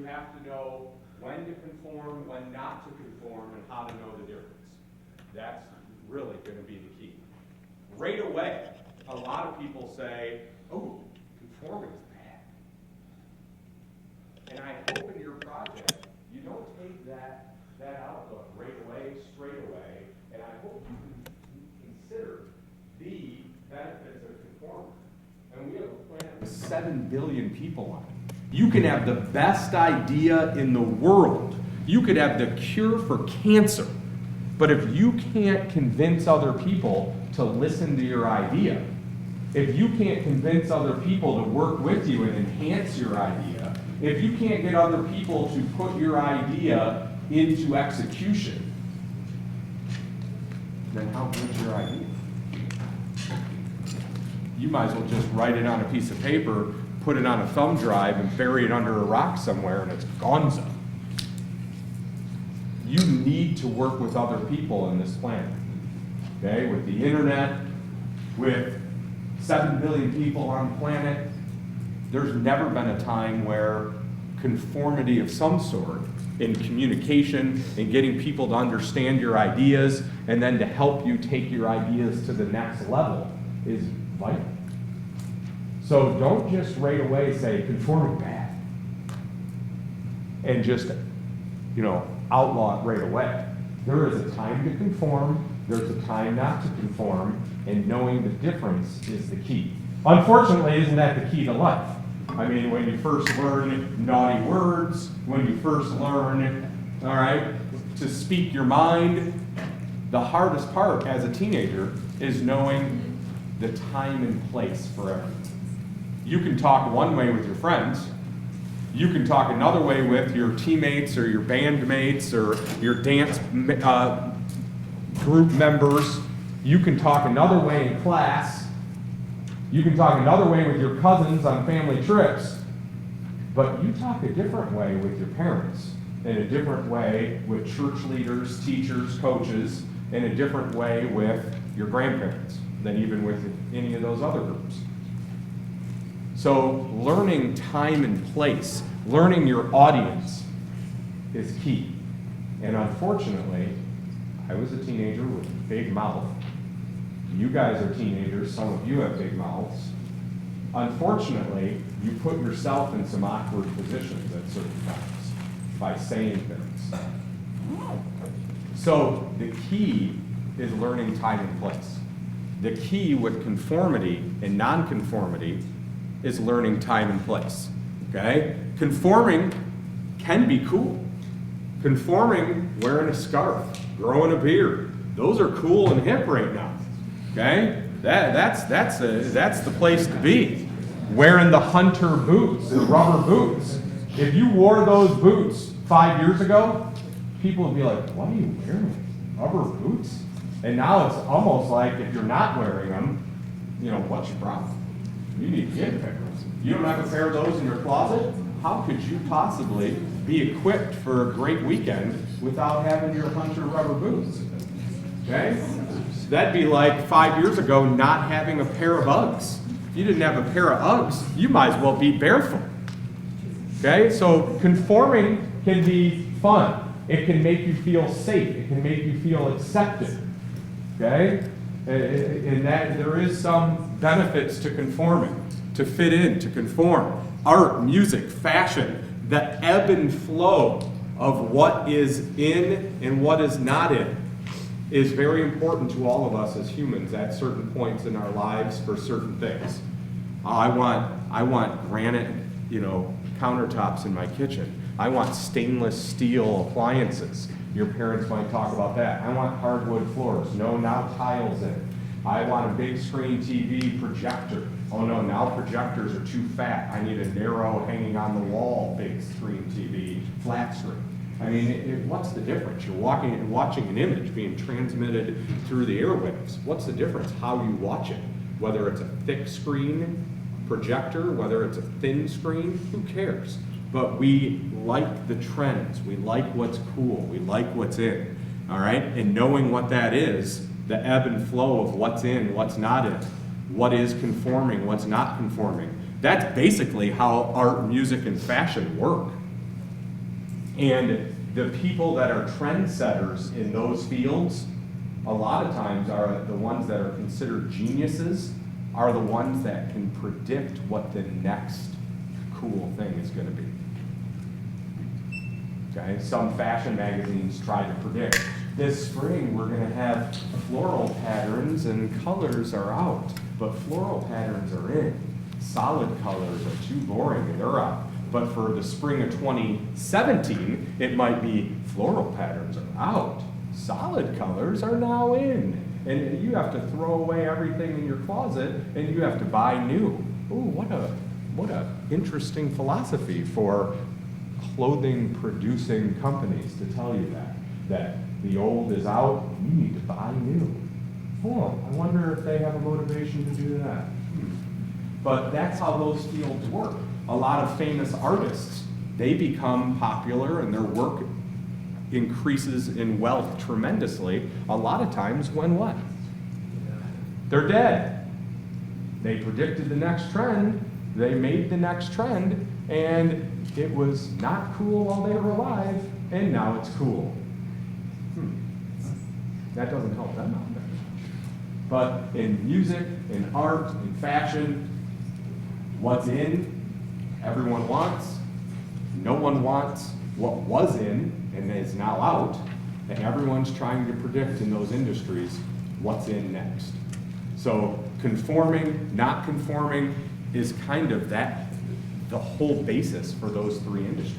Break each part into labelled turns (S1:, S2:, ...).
S1: You have to know when to conform, when not to conform, and how to know the difference. That's really going to be the key. Right away, a lot of people say, oh, conforming is bad. And I hope in your project, you don't take that outlook right away, straight away, and I hope you can consider the benefits of conforming. And we have a planet with 7 billion people on it. You can have the best idea in the world. You could have the cure for cancer. But if you can't convince other people to listen to your idea, if you can't convince other people to work with you and enhance your idea, if you can't get other people to put your idea into execution, then how good's your idea? You might as well just write it on a piece of paper, put it on a thumb drive, and bury it under a rock somewhere, and it's gonzo. You need to work with other people on this planet. Okay? With the internet, with 7 billion people on the planet, there's never been a time where conformity of some sort in communication and getting people to understand your ideas and then to help you take your ideas to the next level is vital. So don't just right away say conforming bad and just, outlaw it right away. There is a time to conform, there's a time not to conform, and knowing the difference is the key. Unfortunately, isn't that the key to life? I mean, when you first learn naughty words, when you first learn, to speak your mind, the hardest part as a teenager is knowing the time and place for everything. You can talk one way with your friends. You can talk another way with your teammates or your bandmates or your dance group members. You can talk another way in class. You can talk another way with your cousins on family trips. But you talk a different way with your parents, and a different way with church leaders, teachers, coaches, and a different way with your grandparents than even with any of those other groups. So learning time and place, learning your audience is key. And unfortunately, I was a teenager with a big mouth. You guys are teenagers, some of you have big mouths. Unfortunately, you put yourself in some awkward positions at certain times by saying things. So the key is learning time and place. The key with conformity and non-conformity is learning time and place, okay? Conforming can be cool. Conforming, wearing a scarf, growing a beard, those are cool and hip right now, okay? That's the place to be. Wearing the hunter boots, the rubber boots. If you wore those boots 5 years ago, people would be like, what are you wearing? Rubber boots? And now it's almost like if you're not wearing them, what's your problem? You need to get a pair. You don't have a pair of those in your closet? How could you possibly be equipped for a great weekend without having your hunter rubber boots? Okay? That'd be like 5 years ago not having a pair of Uggs. If you didn't have a pair of Uggs, you might as well be barefoot. Okay? So conforming can be fun. It can make you feel safe. It can make you feel accepted. Okay? And that there is some benefits to conforming, to fit in, to conform. Art, music, fashion, the ebb and flow of what is in and what is not in is very important to all of us as humans at certain points in our lives for certain things. I want granite, countertops in my kitchen. I want stainless steel appliances. Your parents might talk about that. I want hardwood floors. No, now tiles in it. I want a big screen TV projector. Oh no, now projectors are too fat. I need a narrow, hanging on the wall, big screen TV, flat screen. I mean, what's the difference? You're watching an image being transmitted through the airwaves. What's the difference? How you watch it. Whether it's a thick screen projector, whether it's a thin screen, who cares? But we like the trends. We like what's cool. We like what's in. All right? And knowing what that is, the ebb and flow of what's in, what's not in, what is conforming, what's not conforming. That's basically how art, music, and fashion work. And the people that are trendsetters in those fields, a lot of times are the ones that are considered geniuses, are the ones that can predict what the next cool thing is going to be. Okay, some fashion magazines try to predict, this spring we're going to have floral patterns and colors are out, but floral patterns are in. Solid colors are too boring and they're out. But for the spring of 2017, it might be floral patterns are out. Solid colors are now in. And you have to throw away everything in your closet and you have to buy new. Ooh, what a interesting philosophy for clothing producing companies to tell you that the old is out, you need to buy new. Oh, I wonder if they have a motivation to do that. But that's how those fields work. A lot of famous artists, they become popular and their work increases in wealth tremendously. A lot of times when what? They're dead. They predicted the next trend, they made the next trend, and it was not cool while they were alive, and now it's cool. That doesn't help them out very much. But in music, in art, in fashion, what's in, everyone wants. No one wants what was in and is now out, and everyone's trying to predict in those industries what's in next. So conforming, not conforming is kind of the whole basis for those three industries.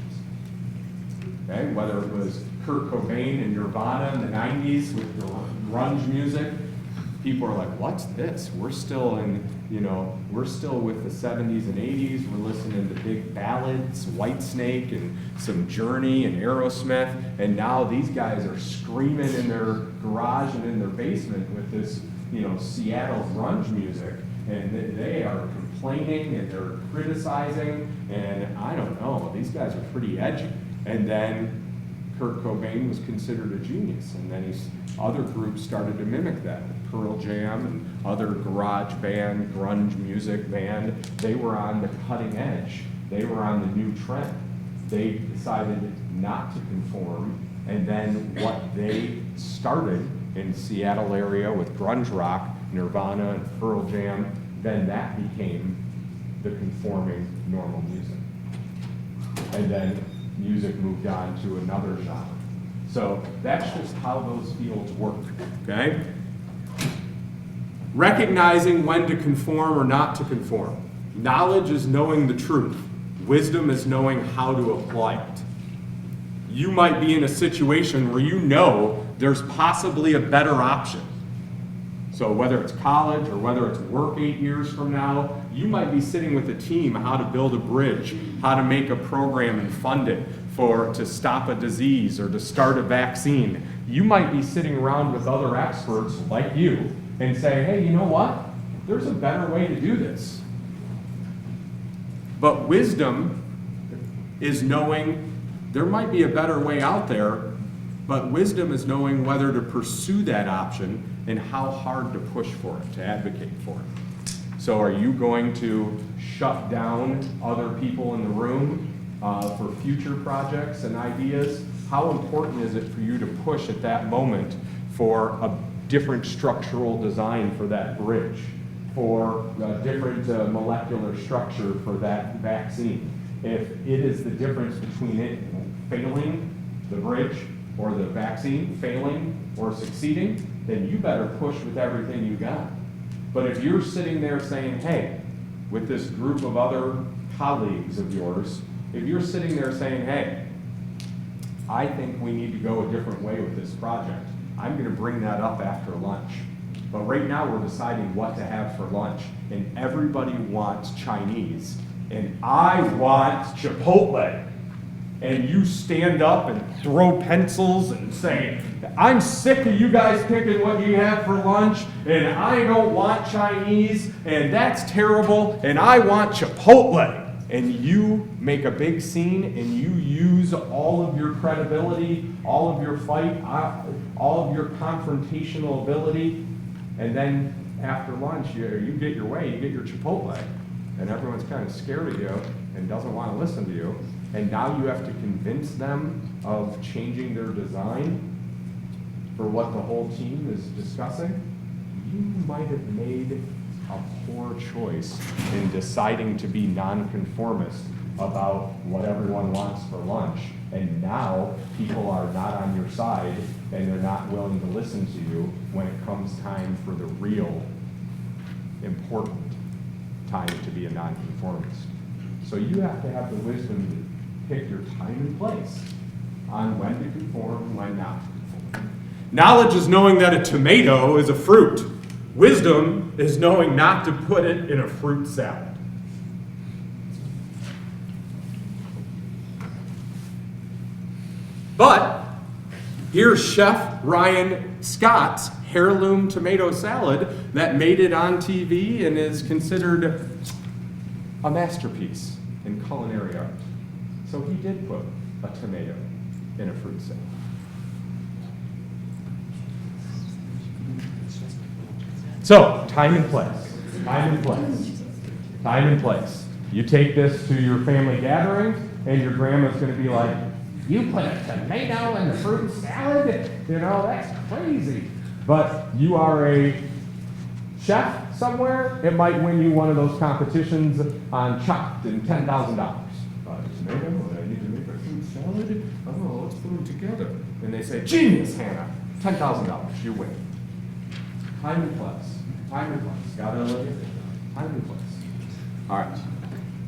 S1: Okay, whether it was Kurt Cobain and Nirvana in the 90s with the grunge music, people are like, what's this? We're still we're still with the 70s and 80s. We're listening to big ballads, Whitesnake and some Journey and Aerosmith, and now these guys are screaming in their garage and in their basement with this, Seattle grunge music, and they are complaining and they're criticizing, and I don't know, these guys are pretty edgy. And then Kurt Cobain was considered a genius, and then other groups started to mimic that. Pearl Jam and other garage band, grunge music band, they were on the cutting edge. They were on the new trend. They decided not to conform, and then what they started in Seattle area with grunge rock, Nirvana and Pearl Jam, then that became the conforming normal music. And then music moved on to another genre. So that's just how those fields work, okay? Recognizing when to conform or not to conform. Knowledge is knowing the truth. Wisdom is knowing how to apply it. You might be in a situation where you know there's possibly a better option. So whether it's college or whether it's work 8 years from now, you might be sitting with a team how to build a bridge, how to make a program and fund it to stop a disease or to start a vaccine. You might be sitting around with other experts like you and say, hey, you know what? There's a better way to do this. But wisdom is knowing there might be a better way out there, but wisdom is knowing whether to pursue that option and how hard to push for it, to advocate for it. So are you going to shut down other people in the room for future projects and ideas? How important is it for you to push at that moment for a different structural design for that bridge, for a different molecular structure for that vaccine? If it is the difference between it failing, the bridge, or the vaccine failing or succeeding, then you better push with everything you got. But if you're sitting there saying, hey, with this group of other colleagues of yours, if you're sitting there saying, hey, I think we need to go a different way with this project, I'm going to bring that up after lunch. But right now we're deciding what to have for lunch, and everybody wants Chinese, and I want Chipotle. And you stand up and throw pencils and say, I'm sick of you guys picking what you have for lunch, and I don't want Chinese, and that's terrible, and I want Chipotle. And you make a big scene, and you use all of your credibility, all of your fight, all of your confrontational ability, and then after lunch, you get your way, you get your Chipotle, and everyone's kind of scared of you and doesn't want to listen to you. and now you have to convince them of changing their design for what the whole team is discussing, you might have made a poor choice in deciding to be nonconformist about what everyone wants for lunch. And now people are not on your side and they're not willing to listen to you when it comes time for the real important time to be a nonconformist. So you have to have the wisdom to pick your time and place on when to conform and when not to conform. Knowledge is knowing that a tomato is a fruit. Wisdom is knowing not to put it in a fruit salad. But here's Chef Ryan Scott's heirloom tomato salad that made it on TV and is considered a masterpiece in culinary art. So he did put a tomato in a fruit salad. So, time and place. Time and place. Time and place. You take this to your family gatherings, and your grandma's going to be like, "You put a tomato in the fruit salad? You know, that's crazy." But you are a chef somewhere, it might win you one of those competitions on Chopped and $10,000. Tomato, I need to make a fruit salad. Oh, let's put them together. And they say, "Genius, Hannah, $10,000, you win." Time and place. Time and place. Gotta look at it. Time and place. All right.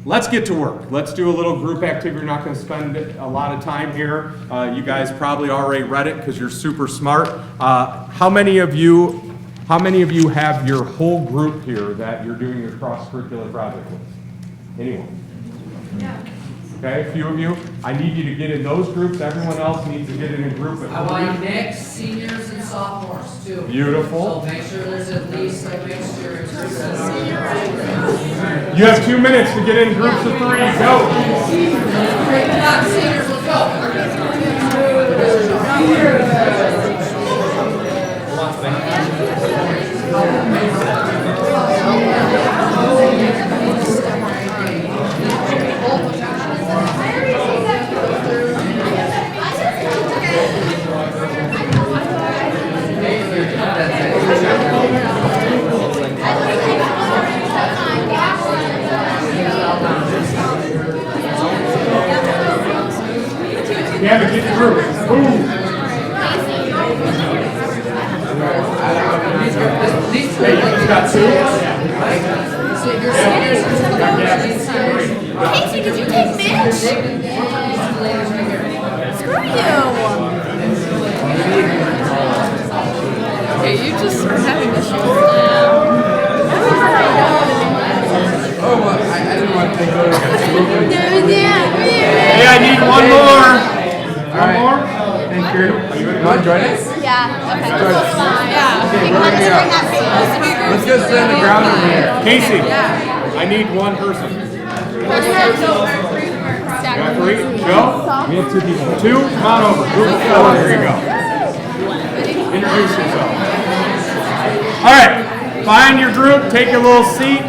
S1: Let's get to work. Let's do a little group activity. We're not going to spend a lot of time here. You guys probably already read it because you're super smart. How many of you have your whole group here that you're doing your cross-curricular project with? Anyone? Yeah. Okay, a few of you. I need you to get in those groups. Everyone else needs to get in a group of 3.
S2: I want mixed seniors and sophomores too.
S1: Beautiful.
S2: So make sure there's at least a mixture.
S1: You have 2 minutes to get in groups of 3. Go.
S2: Come on, seniors, let's go.
S1: Yeah, but get through. Boom. Hey, you just got 2?
S3: Casey, did you take Mitch? Screw you. Okay, you just are having issues now.
S4: Oh, I didn't want to take over.
S1: Hey, I need one more. One more?
S4: Thank you. You want to join us?
S3: Yeah, okay.
S4: Join us.
S3: Yeah.
S4: Okay, we're going to go. Let's go sit on the ground over here.
S1: Casey, I need one person. You got 3? Joe?
S4: We have 2 people.
S1: 2? Come on over. Group 4. Here you go. Introduce yourself. All right. Find your group. Take a little seat.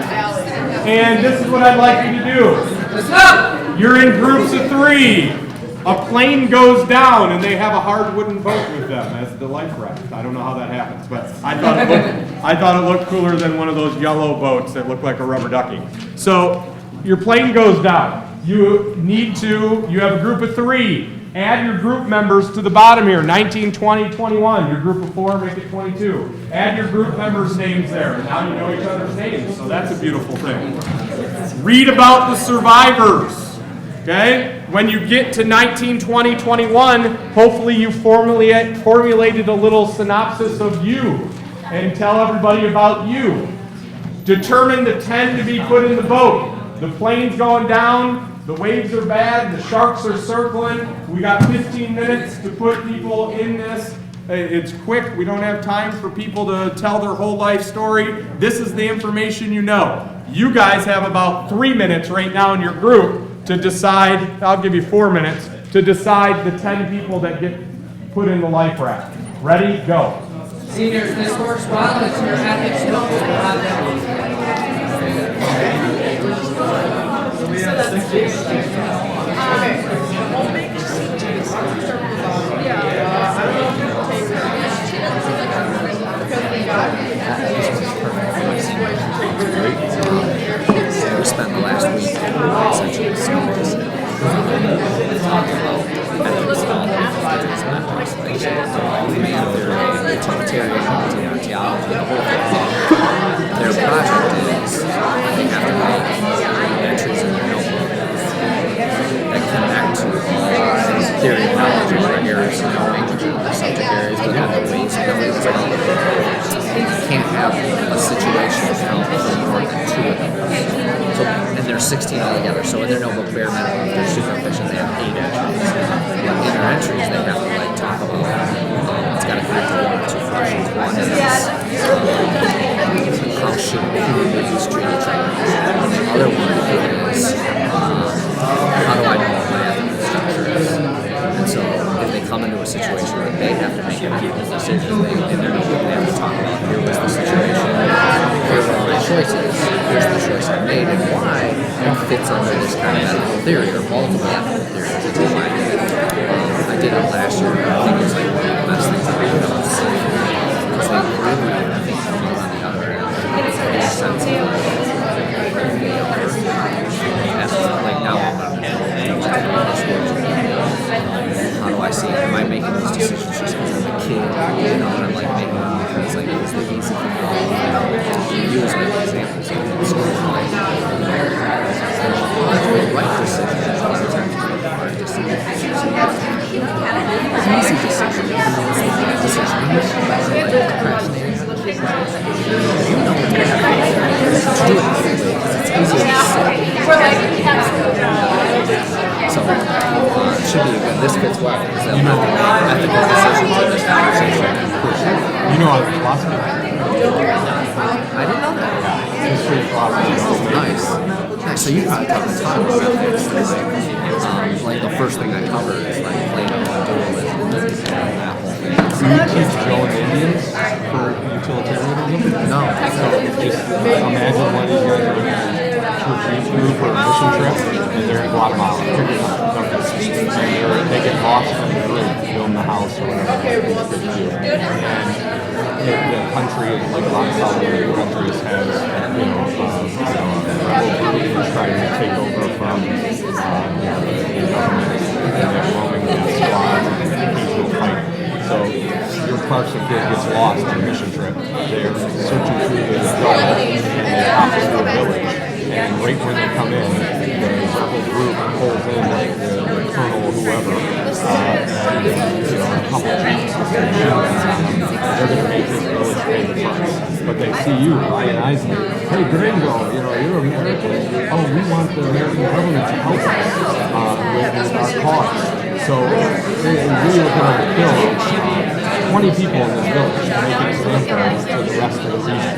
S1: And this is what I'd like you to do.
S2: Let's go.
S1: You're in groups of 3. A plane goes down and they have a hard wooden boat with them as the life raft. I don't know how that happens, but I thought it looked cooler than one of those yellow boats that look like a rubber ducky. So your plane goes down. You have a group of 3. Add your group members to the bottom here, 19, 20, 21. Your group of 4, make it 22. Add your group members' names there. Now you know each other's names, so that's a beautiful thing. Read about the survivors. Okay? When you get to 19, 20, 21, hopefully you formulated a little synopsis of you and tell everybody about you. Determine the 10 to be put in the boat. The plane's going down, the waves are bad, the sharks are circling. We got 15 minutes to put people in this. It's quick. We don't have time for people to tell their whole life story. This is the information you know. You guys have about 3 minutes right now in your group to decide, I'll give you 4 minutes, to decide the 10 people that get put in the life raft. Ready? Go.
S2: Seniors, this works well. It's your ethics notebook.
S4: So we have 6 people.
S5: We spent the last week essentially stories. Talked about ethics and all theories of mental isolation, man theory, utilitarian theology, the whole thing. Their project is they have to make entries in their notebook that connect to theory of knowledge or areas of knowing or subject areas, but have the ways of knowing as well. You can't have a situation account for more than two of them. So, and there's 16 altogether. So in their notebook, bare minimum, if they're supervision, they have 8 entries. But in their entries, they have to like talk about it's got to connect to one or two questions. One is how should human beings treat each other? And the other one is how do I know what my ethical structure is? And so if they come into a situation where they have to make an ethical decision, in their notebook they have to talk about here was the situation, here were my choices, here's the choice I made, and why it fits under this kind of ethical theory or multiple ethical theories. It's in my I did it last year. I think it's like one of the best things I've ever done. Because they really, I think, come on the other end. It's a sense of like now I'm how do I see it? Am I making these decisions just because I'm a kid? You know, and I'm like making them because like it was the easy thing to use as examples in school. Like, the right decision is a lot of times the hard decision. Easy decision. Decision. Like procrastinating. You know when you have to do it anyway because it's easier to say. So it should be good. This fits well because they'll have to make ethical decisions in this conversation.
S1: You know, philosophy.
S5: I didn't know that.
S1: History of philosophy.
S5: Nice. Nice. So you probably covered a ton of ethics. Like the first thing I covered is like Plato and dualism and that whole thing.
S1: Do you teach Joe and Indians for utilitarianism?
S5: No.
S1: So just imagine one of these guys are in a church youth group or a mission trip, and they're in Guatemala. And they get lost in the group, film the house or whatever. And the country, like a lot of South American countries, has rebel groups trying to take over from the government, and they're roaming the squads and occasional fight. So your Clarkson kid gets lost on a mission trip. They're searching through the jungle and they hop into a village. And right when they come in, the whole group pulls in the colonel or whoever, and a couple of chiefs and they're going to make this village pay the price. But they see you, Ryan Eisele. Hey, Gringo, you're American. Oh, we want the American government to help us with our cause. So we were going to kill 20 people in this village to make an example to the rest of the region.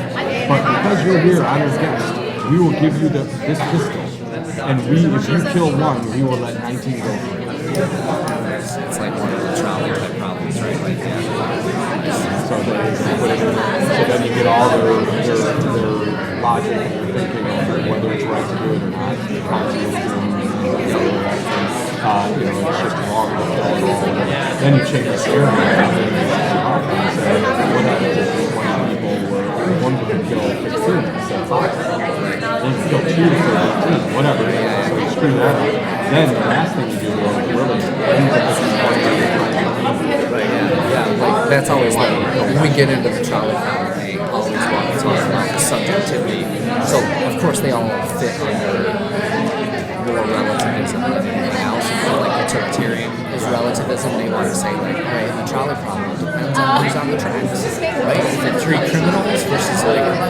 S1: But because you're here, honored guest, we will give you this pistol. And if you kill one, we will let 19 go.
S5: It's like one of the trolley type problems, right? Like that.
S1: So then you get all their logic and their thinking on whether it's right to do it or not. It's just wrong to kill it all. Then you change the scenario and say, what happens if 20 people were one could kill 15 instead of 5? One could kill 2 instead of 15, whatever. So you screw that up. Then the last thing you do is really
S5: Like that's always like when we get into the trolley problem, they always want to talk about the subjectivity. So of course they all fit under more relativism than anything else. Like utilitarian is relativism. They want to say like, right, the trolley problem depends on who's on the tracks, right? Is it 3 criminals versus like or 1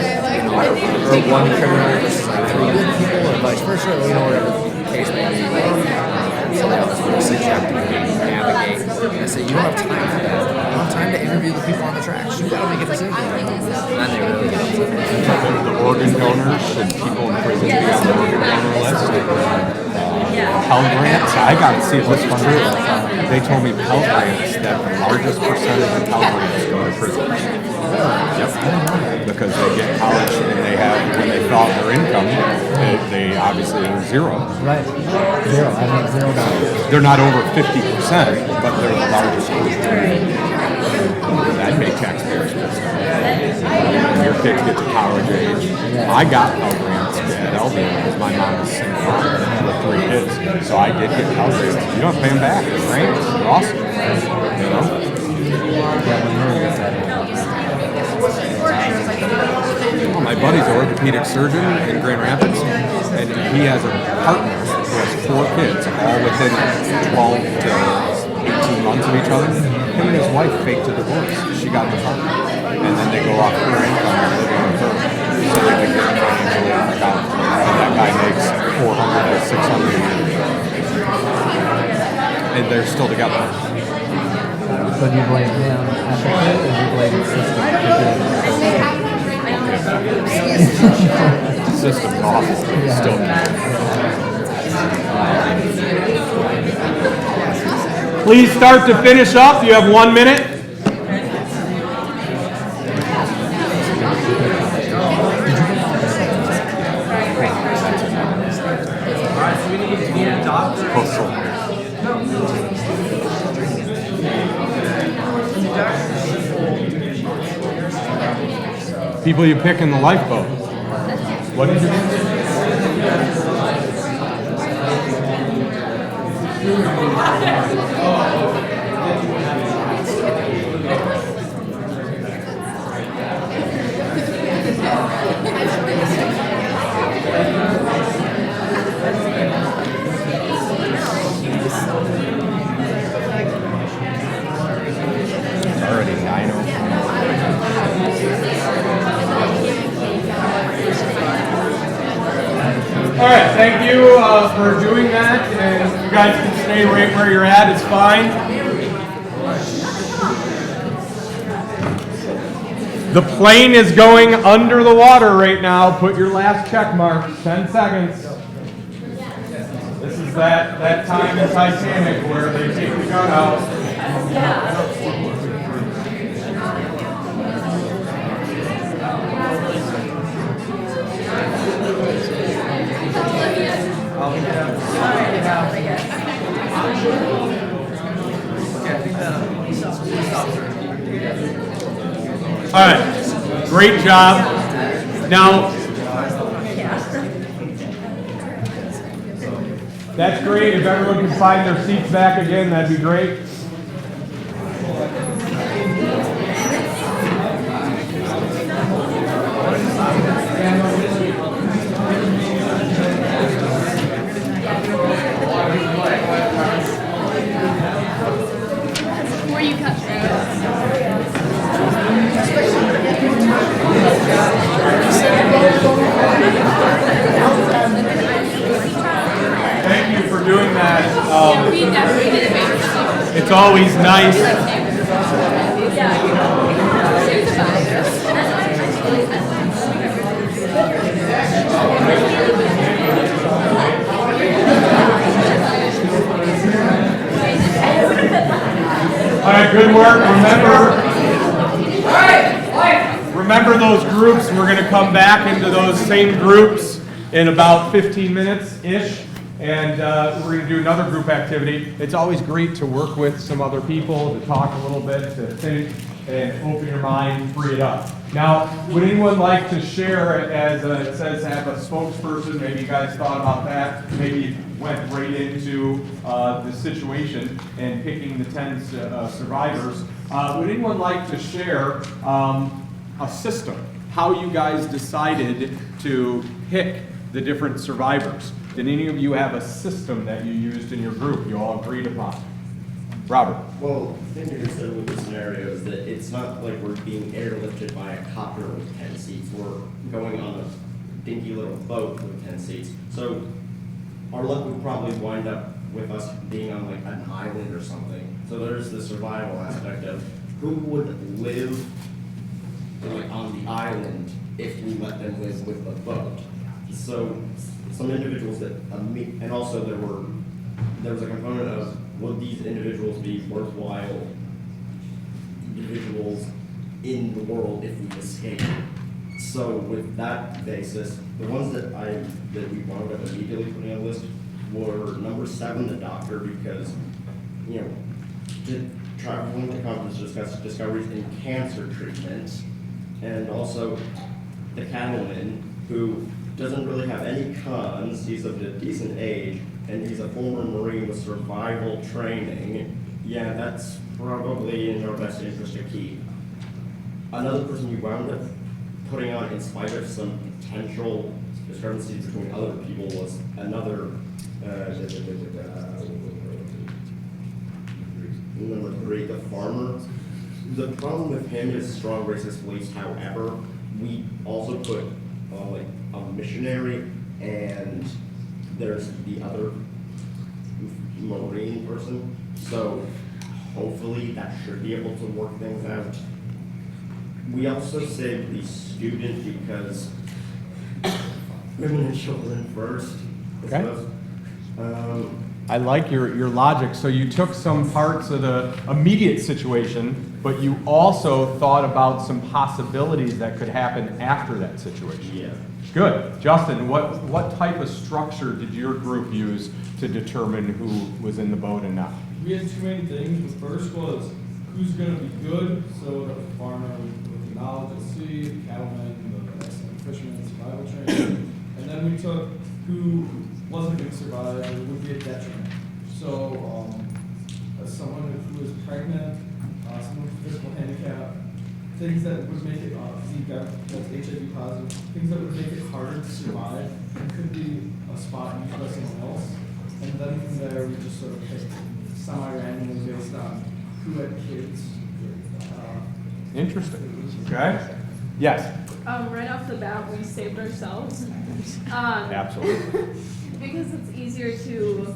S5: criminal versus like 3 good people, or vice versa, or whatever the case may be. So they always want to subjectively navigate. And I say you don't have time for that. You don't have time to interview the people on the tracks. You got to make a decision. And they really get into it.
S1: the organ donors and people in prison be on the organ donor list. Pell grants. I got to see this one. They told me Pell Grants that the largest percentage of Pell Grants go to prison. Yep. Because they get college and they have, when they fill out their income, they obviously are zero.
S4: Right. Zero. I make $0.
S1: They're not over 50%, but they're the largest group. That'd make taxpayers pissed. When your kids get to college age. I got Pell Grants at Eldon because my mom was single mom with 3 kids. So I did get Pell Grants. You don't pay them back, right? They're awesome. You know? Well, my buddy's an orthopedic surgeon in Grand Rapids, and he has a partner who has 4 kids, all within 12 to 18 months of each other. Him and his wife faked a divorce. She got the partner, and then they go off her income and living with her, so they can get financially on the college. And that guy makes $400 to $600 a year, and they're still together.
S4: So do you blame him as a kid, or do you blame the system?
S1: The system's awful, but it's still. Please start to finish up. You have 1 minute.
S6: Alright, so we need a doctor.
S1: People you pick in the lifeboat. What did you do? Already 9:04. All right, thank you for doing that, and you guys can stay right where you're at, it's fine. The plane is going under the water right now. Put your last check mark, 10 seconds. This is that time in Titanic where they take the gun out. All right, great job. Now, that's great. If everyone can find their seats back again, that'd be great.
S3: Before you cut
S1: Thank you for doing that.
S3: we definitely did a better
S1: It's always nice. All right, good work. Remember those groups. We're going to come back into those same groups in about 15 minutes-ish, and we're going to do another group activity. It's always great to work with some other people, to talk a little bit, to think, and open your mind, free it up. Now, would anyone like to share, as it says, have a spokesperson? Maybe you guys thought about that. Maybe you went right into the situation and picking the 10 survivors. Would anyone like to share a system, how you guys decided to pick the different survivors? Did any of you have a system that you used in your group you all agreed upon? Robert.
S7: Well, the thing you're saying with the scenario is that it's not like we're being airlifted by a copter with 10 seats. We're going on a dinky little boat with 10 seats. So our luck would probably wind up with us being on like an island or something. So there's the survival aspect of who would live like on the island if we let them live with the boat. So some individuals that and also there was a component of would these individuals be worthwhile individuals in the world if we escape? So with that basis, the ones that we wound up immediately putting on the list were number 7, the doctor, because, you know, traveling to conference to discuss discoveries in cancer treatment, and also the cattleman, who doesn't really have any cons, he's of a decent age, and he's a former Marine with survival training. Yeah, that's probably in our best interest to keep. Another person you wound up putting on in spite of some potential discrepancies between other people was another, number 3, the farmer. The problem with him is strong racist beliefs. However, we also put like a missionary, and there's the other Marine person. So hopefully that should be able to work things out. We also saved the student because women and children first. I
S1: Okay.
S7: suppose.
S1: I like your logic. So you took some parts of the immediate situation, but you also thought about some possibilities that could happen after that situation.
S7: Yeah.
S1: Good. Justin, what type of structure did your group use to determine who was in the boat and not?
S6: We had 2 main things. The first was who's going to be good, so the farmer with the knowledge of the sea, the cattleman, the excellent fisherman, survival training, and then we took who wasn't going to survive or would be a detriment. So, someone who is pregnant, someone with physical handicap, things that would make it, that's HIV positive, things that would make it harder to survive, and could be a spot used by someone else. And then from there, we just sort of picked semi-randomly based on who had kids.
S1: Interesting. Okay. Yes.
S3: Right off the bat, we saved ourselves.
S1: Absolutely.
S3: Because it's easier to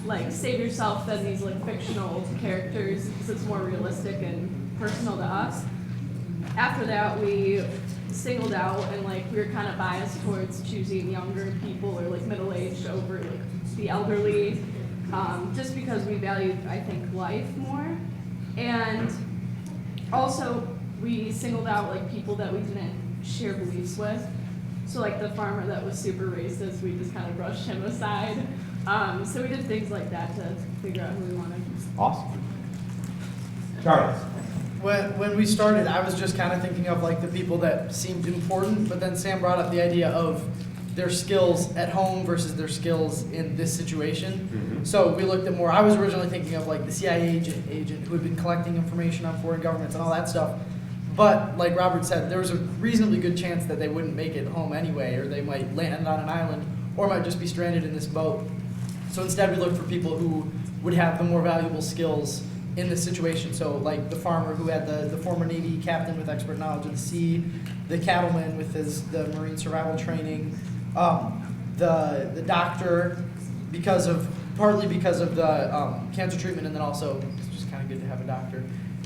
S3: like save yourself than these like fictional characters, because it's more realistic and personal to us. After that, we singled out, and like we were kind of biased towards choosing younger people or like middle-aged over like the elderly, just because we valued, I think, life more. And also we singled out like people that we didn't share beliefs with. So like the farmer that was super racist, we just kind of brushed him aside. So we did things like that to figure out who we wanted.
S1: Awesome. Charles.
S8: When we started, I was just kind of thinking of like the people that seemed important, but then Sam brought up the idea of their skills at home versus their skills in this situation.
S1: Mm-hmm.
S8: So we looked at more, I was originally thinking of like the CIA agent who had been collecting information on foreign governments and all that stuff. But like Robert said, there was a reasonably good chance that they wouldn't make it home anyway, or they might land on an island, or might just be stranded in this boat. So instead we looked for people who would have the more valuable skills in this situation. So like the farmer who had the former Navy captain with expert knowledge of the sea, the cattleman with the Marine survival training, the doctor partly because of the cancer treatment, and then also it's just kind of good to have a doctor.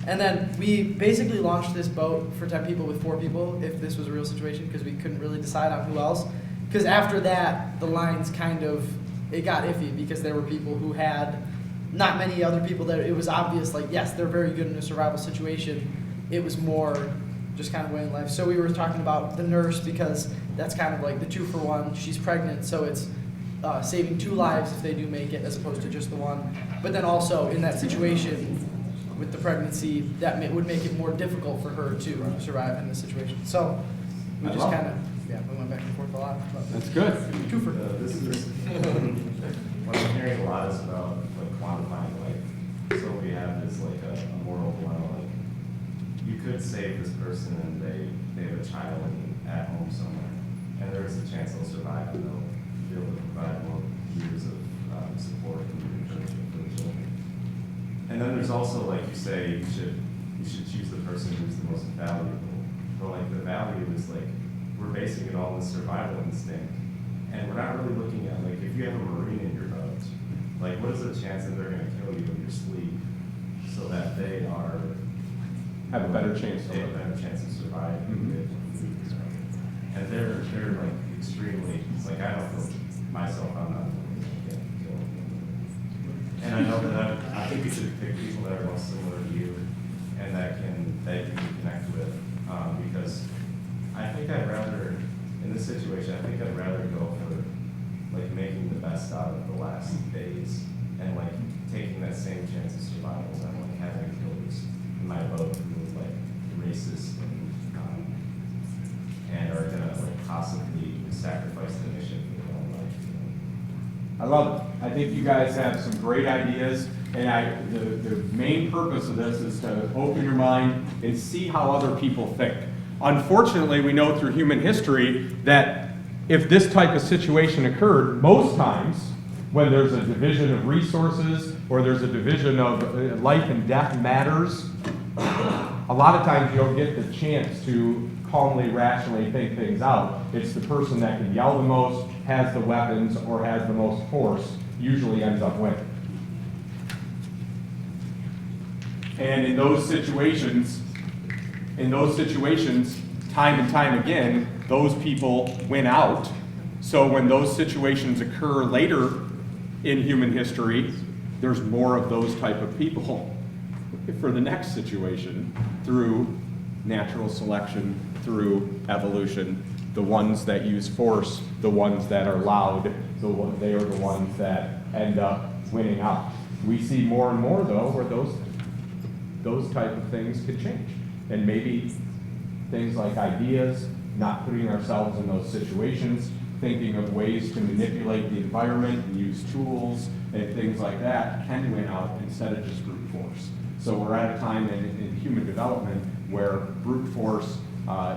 S8: And then we basically launched this boat for 10 people with 4 people if this was a real situation, because we couldn't really decide on who else. Because after that, the lines it got iffy, because there were people who had not many other people that it was obvious, like, yes, they're very good in a survival situation. It was more just kind of way in life. So we were talking about the nurse, because that's kind of like the 2-for-1. She's pregnant, so it's saving 2 lives if they do make it, as opposed to just the one. But then also in that situation with the pregnancy, that would make it more difficult for her to survive in this situation. So we just kind of, we went back and forth a lot.
S1: That's good.
S8: Twofer.
S9: What I'm hearing a lot is about like quantifying life. So we have this like a moral dilemma. Like you could save this person and they have a child at home somewhere, and there is a chance they'll survive and they'll be able to provide more years of support and encouragement for the children. And then there's also, like you say, you should choose the person who's the most valuable. But like the value is like we're basing it all on the survival instinct, and we're not really looking at like if you have a Marine in your boat, like what is the chance that they're going to kill you in your sleep, so that they
S1: Have a better chance.
S9: they have a better chance of surviving. And they're like extremely like I don't feel myself. I'm not. And I know that think you should pick people that are most similar to you and that you can connect with, because I think I'd rather, in this situation, I think I'd rather go for like making the best out of the last days and like taking that same chance of survival than like having killers in my boat who are like racist and are gonna like possibly sacrifice the mission for their own life.
S1: I love it. I think you guys have some great ideas, and the main purpose of this is to open your mind and see how other people think. Unfortunately, we know through human history that if this type of situation occurred, most times when there's a division of resources or there's a division of life and death matters, a lot of times you don't get the chance to calmly, rationally think things out. It's the person that can yell the most, has the weapons, or has the most force, usually ends up winning. And in those situations, time and time again, those people win out. So when those situations occur later in human history, there's more of those type of people for the next situation through natural selection, through evolution. The ones that use force, the ones that are loud, they are the ones that end up winning out. We see more and more, though, where those type of things could change. And maybe things like ideas, not putting ourselves in those situations, thinking of ways to manipulate the environment and use tools and things like that can win out instead of just brute force. So we're at a time in human development where brute force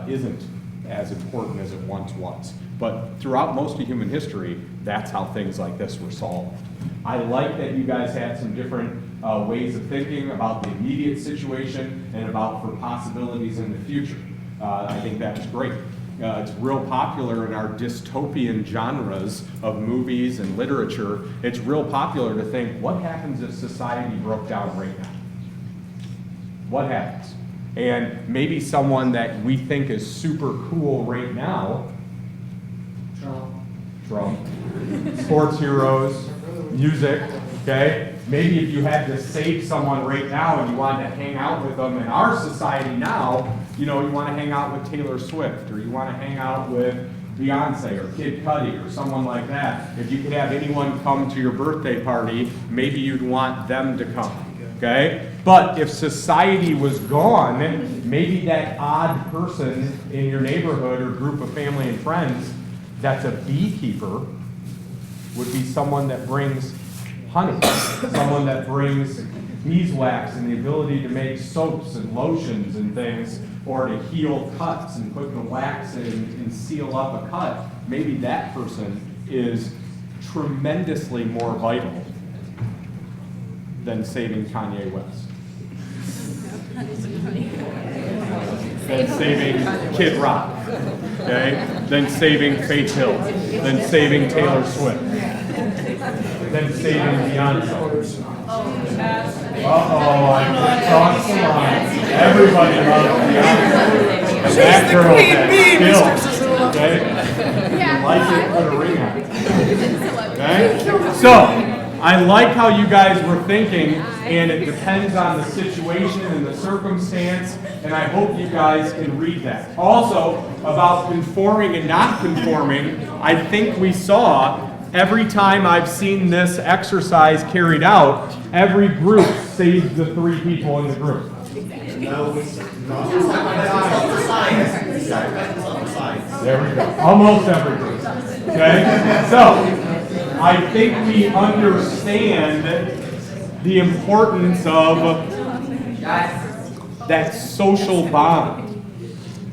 S1: isn't as important as it once was. But throughout most of human history, that's how things like this were solved. I like that you guys had some different ways of thinking about the immediate situation and about for possibilities in the future. I think that's great. It's real popular in our dystopian genres of movies and literature. It's real popular to think, what happens if society broke down right now? What happens? And maybe someone that we think is super cool right now, Trump, sports heroes, music, okay? Maybe if you had to save someone right now and you wanted to hang out with them in our society now, you know, you want to hang out with Taylor Swift, or you want to hang out with Beyonce or Kid Cudi or someone like that. If you could have anyone come to your birthday party, maybe you'd want them to come, okay? But if society was gone, maybe that odd person in your neighborhood or group of family and friends that's a beekeeper would be someone that brings honey, someone that brings beeswax and the ability to make soaps and lotions and things, or to heal cuts and put the wax in and seal up a cut. Maybe that person is tremendously more vital than saving Kanye West. Than saving Kid Rock, okay? Then saving Faith Hill, then saving Taylor Swift, then saving Beyonce. Uh-oh, I just crossed the line. Everybody loves Beyonce. And that girl has skills, okay? You like it, put a ring on it. Okay? So, I like how you guys were thinking, and it depends on the situation and the circumstance, and I hope you guys can read that. Also, about conforming and not conforming, I think we saw every time I've seen this exercise carried out, every group saves the 3 people in the group. There we go. Almost every group. Okay? So, I think we understand the importance of that social bond,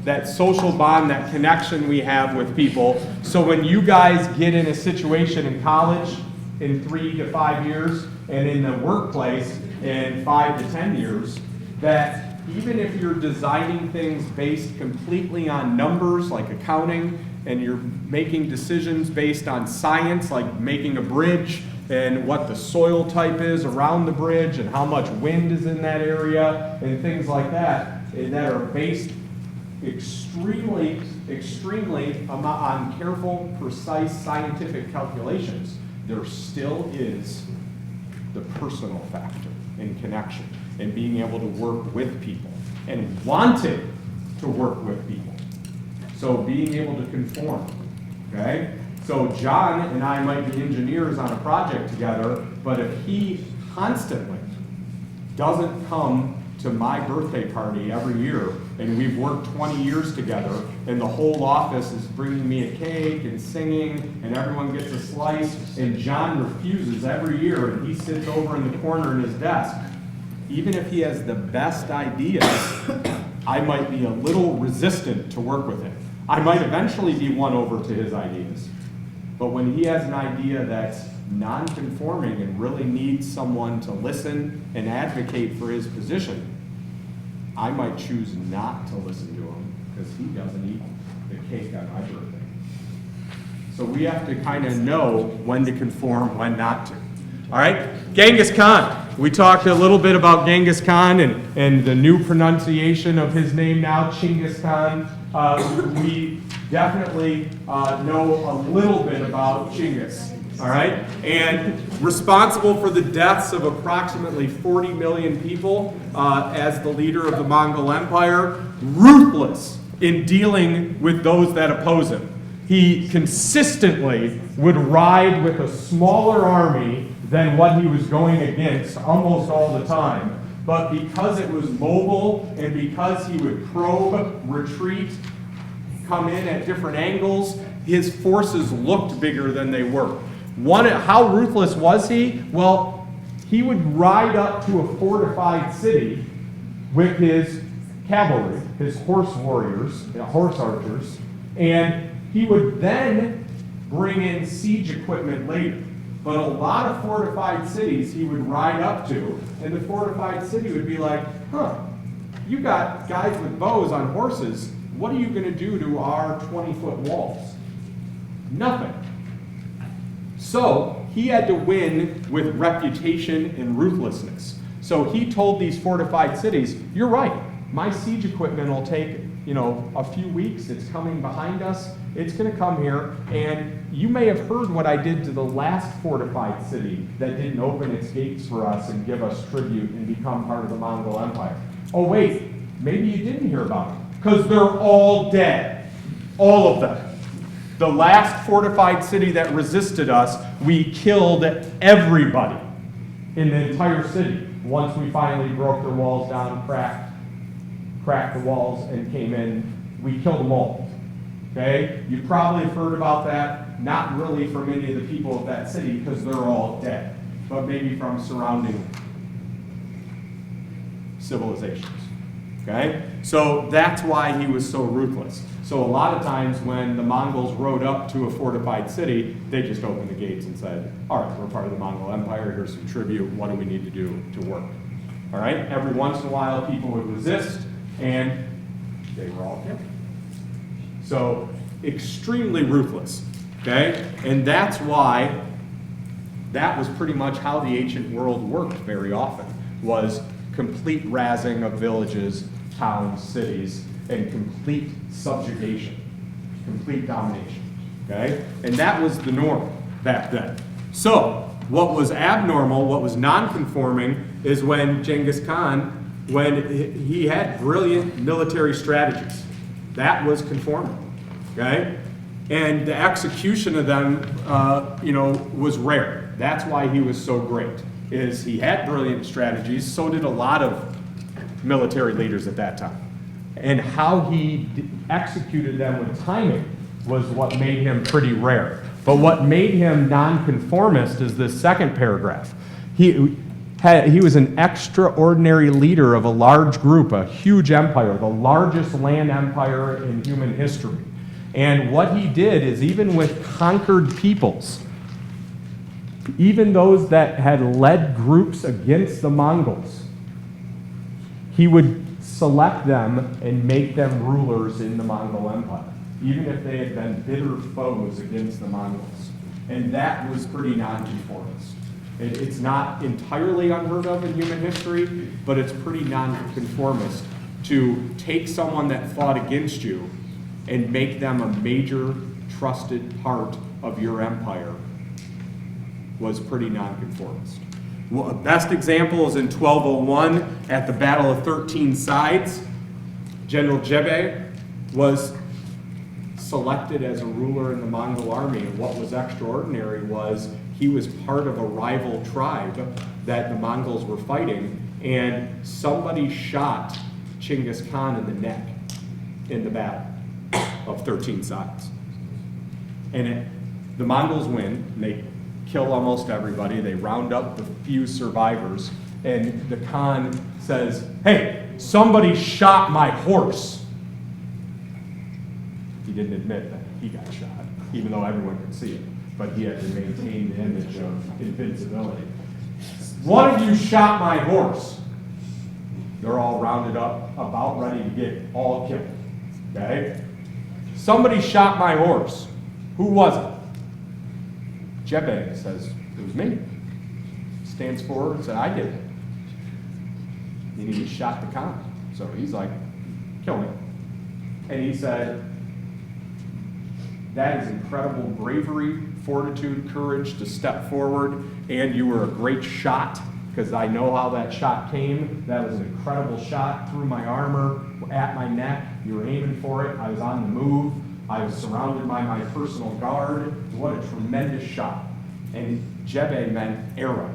S1: that connection we have with people. So when you guys get in a situation in college in 3 to 5 years and in the workplace in 5 to 10 years, that even if you're designing things based completely on numbers like accounting, and you're making decisions based on science, like making a bridge and what the soil type is around the bridge and how much wind is in that area and things like that, and that are based extremely on careful, precise scientific calculations, there still is the personal factor. and connection and being able to work with people and wanting to work with people. So being able to conform, okay? So John and I might be engineers on a project together, but if he constantly doesn't come to my birthday party every year, and we've worked 20 years together, and the whole office is bringing me a cake and singing, and everyone gets a slice, and John refuses every year, and he sits over in the corner in his desk, even if he has the best ideas, I might be a little resistant to work with him. I might eventually be won over to his ideas. But when he has an idea that's non-conforming and really needs someone to listen and advocate for his position, I might choose not to listen to him because he doesn't eat the cake on my birthday. So we have to kind of know when to conform, when not to. All right, Genghis Khan. We talked a little bit about Genghis Khan and the new pronunciation of his name now, Genghis Khan. We definitely know a little bit about Genghis, all right? And responsible for the deaths of approximately 40 million people as the leader of the Mongol Empire, ruthless in dealing with those that oppose him. He consistently would ride with a smaller army than what he was going against almost all the time. But because it was mobile and because he would probe, retreat, come in at different angles, his forces looked bigger than they were. How ruthless was he? Well, he would ride up to a fortified city with his cavalry, his horse warriors, horse archers, and he would then bring in siege equipment later. But a lot of fortified cities he would ride up to, and the fortified city would be like, you got guys with bows on horses, what are you going to do to our 20-foot walls? Nothing. So he had to win with reputation and ruthlessness. So he told these fortified cities, you're right, my siege equipment will take a few weeks, it's coming behind us, it's going to come here, and you may have heard what I did to the last fortified city that didn't open its gates for us and give us tribute and become part of the Mongol Empire. Oh wait, maybe you didn't hear about it, because they're all dead, all of them. The last fortified city that resisted us, we killed everybody in the entire city once we finally broke their walls down, cracked the walls and came in. We killed them all. Okay? You probably have heard about that, not really from any of the people of that city because they're all dead, but maybe from surrounding civilizations. Okay? So that's why he was so ruthless. So a lot of times when the Mongols rode up to a fortified city, they just opened the gates and said, all right, we're part of the Mongol Empire, here's some tribute, what do we need to do to work? All right? Every once in a while people would resist, and they were all killed. So extremely ruthless, okay? And that's why that was pretty much how the ancient world worked very often, was complete razing of villages, towns, cities, and complete subjugation, complete domination, okay? And that was the norm back then. So what was abnormal, what was non-conforming, is when Genghis Khan, when he had brilliant military strategies. That was conforming, okay? And the execution of them, was rare. That's why he was so great, is he had brilliant strategies, so did a lot of military leaders at that time. And how he executed them with timing was what made him pretty rare. But what made him nonconformist is this second paragraph. He was an extraordinary leader of a large group, a huge empire, the largest land empire in human history. And what he did is, even with conquered peoples, even those that had led groups against the Mongols, he would select them and make them rulers in the Mongol Empire, even if they had been bitter foes against the Mongols. And that was pretty non-conformist. It's not entirely unheard of in human history, but it's pretty non-conformist to take someone that fought against you and make them a major trusted part of your empire. Was pretty non-conformist. Well, best example is in 1201 at the Battle of 13 Sides. General Jebe was selected as a ruler in the Mongol army, and what was extraordinary was he was part of a rival tribe that the Mongols were fighting, and somebody shot Genghis Khan in the neck in the Battle of 13 Sides. And the Mongols win, and they kill almost everybody, they round up the few survivors, and the Khan says, "Hey, somebody shot my horse." He didn't admit that he got shot, even though everyone could see it, but he had to maintain the image of invincibility. "One of you shot my horse." They're all rounded up, about ready to get all killed, okay? "Somebody shot my horse. Who was it?" Jebe says, "It was me." Stands forward and said, "I did it." And he shot the Khan. So he's like, "Kill me." And he said, "That is incredible bravery, fortitude, courage to step forward, and you were a great shot, because I know how that shot came. That was an incredible shot through my armor, at my neck. You were aiming for it. I was on the move. I was surrounded by my personal guard. What a tremendous shot." And Jebe meant arrow.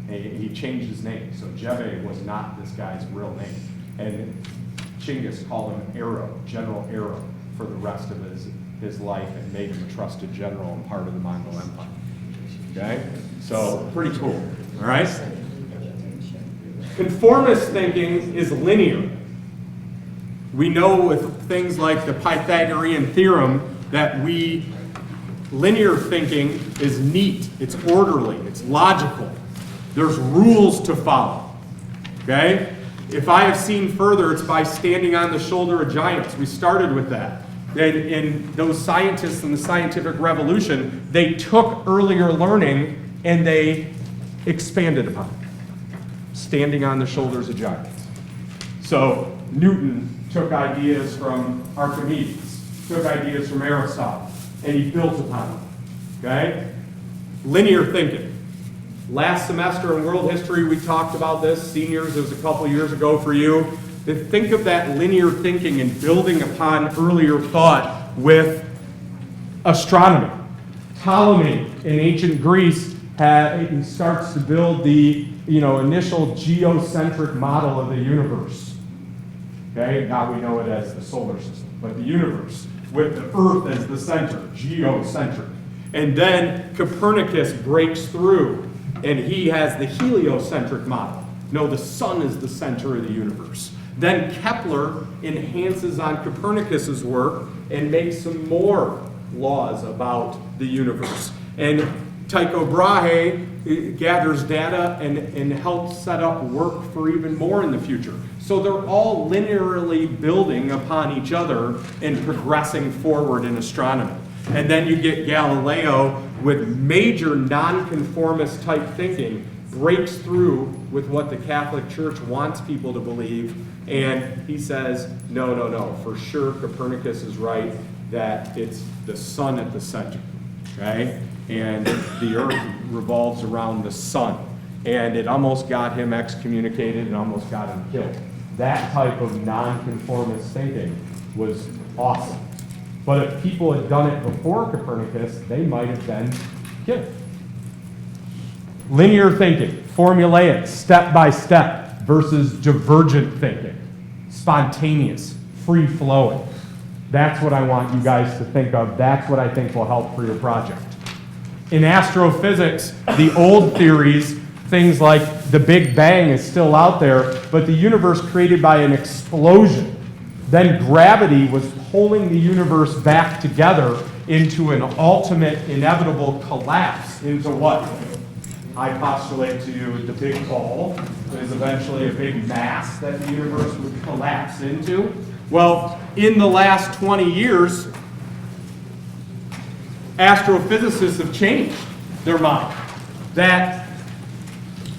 S1: And he changed his name. So Jebe was not this guy's real name. And Genghis called him Arrow, General Arrow, for the rest of his life, and made him a trusted general and part of the Mongol Empire. Okay? So pretty cool. All right? Conformist thinking is linear. We know with things like the Pythagorean theorem that linear thinking is neat, it's orderly, it's logical. There's rules to follow, okay? If I have seen further, it's by standing on the shoulder of giants. We started with that. And those scientists in the scientific revolution, they took earlier learning and they expanded upon it. Standing on the shoulders of giants. So Newton took ideas from Archimedes, took ideas from Aristotle, and he built upon them, okay? Linear thinking. Last semester in world history, we talked about this. Seniors, it was a couple years ago for you. Think of that linear thinking and building upon earlier thought with astronomy. Ptolemy in ancient Greece starts to build the initial geocentric model of the universe. Okay, now we know it as the solar system, but the universe with the Earth as the center, geocentric. And then Copernicus breaks through, and he has the heliocentric model. No, the sun is the center of the universe. Then Kepler enhances on Copernicus's work and makes some more laws about the universe. And Tycho Brahe gathers data and helps set up work for even more in the future. So they're all linearly building upon each other and progressing forward in astronomy. And then you get Galileo with major nonconformist type thinking, breaks through with what the Catholic Church wants people to believe, and he says, no, for sure Copernicus is right, that it's the sun at the center, okay? And the earth revolves around the sun. And it almost got him excommunicated and almost got him killed. That type of nonconformist thinking was awesome. But if people had done it before Copernicus, they might have been killed. Linear thinking, formulaic, step by step, versus divergent thinking, spontaneous, free flowing. That's what I want you guys to think of. That's what I think will help for your project. In astrophysics, the old theories, things like the Big Bang is still out there, but the universe created by an explosion. Then gravity was pulling the universe back together into an ultimate, inevitable collapse into what? I postulate to you the big ball is eventually a big mass that the universe would collapse into. Well, in the last 20 years, astrophysicists have changed their mind. That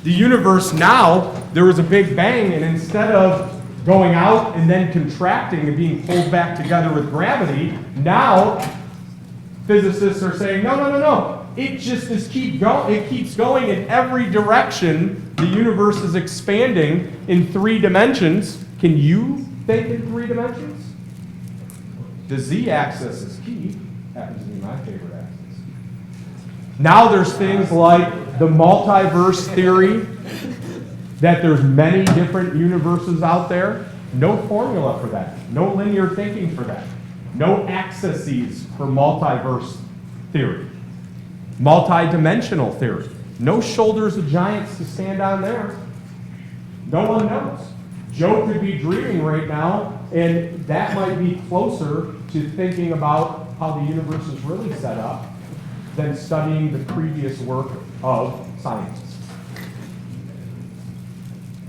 S1: the universe now, there was a big bang, and instead of going out and then contracting and being pulled back together with gravity, now physicists are saying, no. it just is it keeps going in every direction. The universe is expanding in 3 dimensions. Can you think in 3 dimensions? The z-axis is key. Happens to be my favorite axis. Now there's things like the multiverse theory, that there's many different universes out there. No formula for that. No linear thinking for that. No axes for multiverse theory. Multi-dimensional theory. No shoulders of giants to stand on there. No one knows. Joe could be dreaming right now, and that might be closer to thinking about how the universe is really set up than studying the previous work of scientists.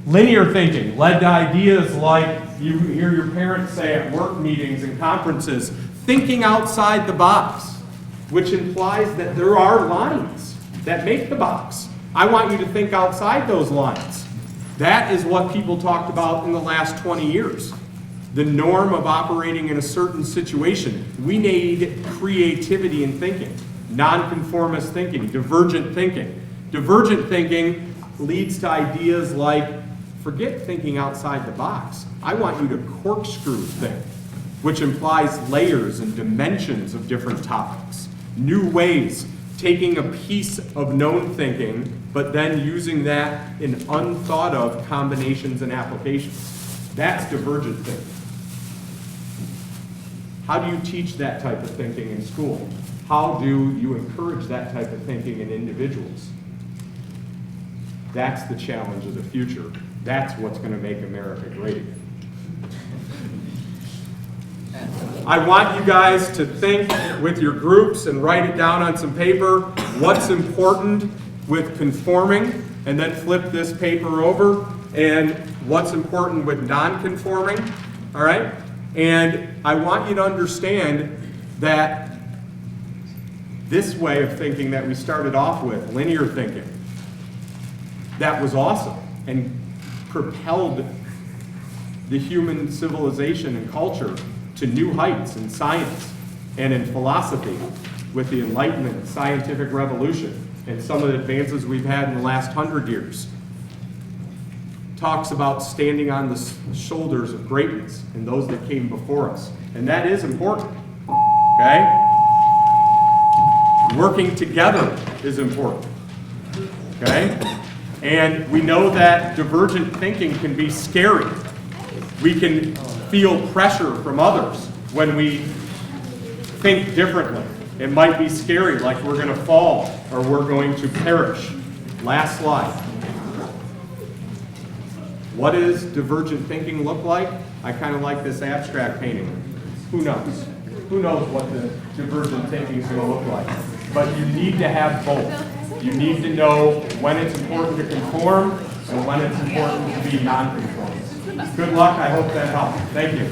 S1: Linear thinking led to ideas like you hear your parents say at work meetings and conferences, thinking outside the box, which implies that there are lines that make the box. I want you to think outside those lines. That is what people talked about in the last 20 years. The norm of operating in a certain situation. We need creativity in thinking, nonconformist thinking, divergent thinking. Divergent thinking leads to ideas like, forget thinking outside the box. I want you to corkscrew think, which implies layers and dimensions of different topics. New ways, taking a piece of known thinking, but then using that in unthought of combinations and applications. That's divergent thinking. How do you teach that type of thinking in school? How do you encourage that type of thinking in individuals? That's the challenge of the future. That's what's going to make America great again. I want you guys to think with your groups and write it down on some paper what's important with conforming, and then flip this paper over, and what's important with non-conforming, all right? And I want you to understand that this way of thinking that we started off with, linear thinking, that was awesome and propelled the human civilization and culture to new heights in science and in philosophy with the Enlightenment, scientific revolution, and some of the advances we've had in the last 100 years. Talks about standing on the shoulders of greatness and those that came before us. And that is important, okay? Working together is important, okay? And we know that divergent thinking can be scary. We can feel pressure from others when we think differently. It might be scary, like we're going to fall or we're going to perish. Last slide. What does divergent thinking look like? I kind of like this abstract painting. Who knows? Who knows what the divergent thinking is going to look like? But you need to have both. You need to know when it's important to conform and when it's important to be non-conforming. Good luck. I hope that helped. Thank you.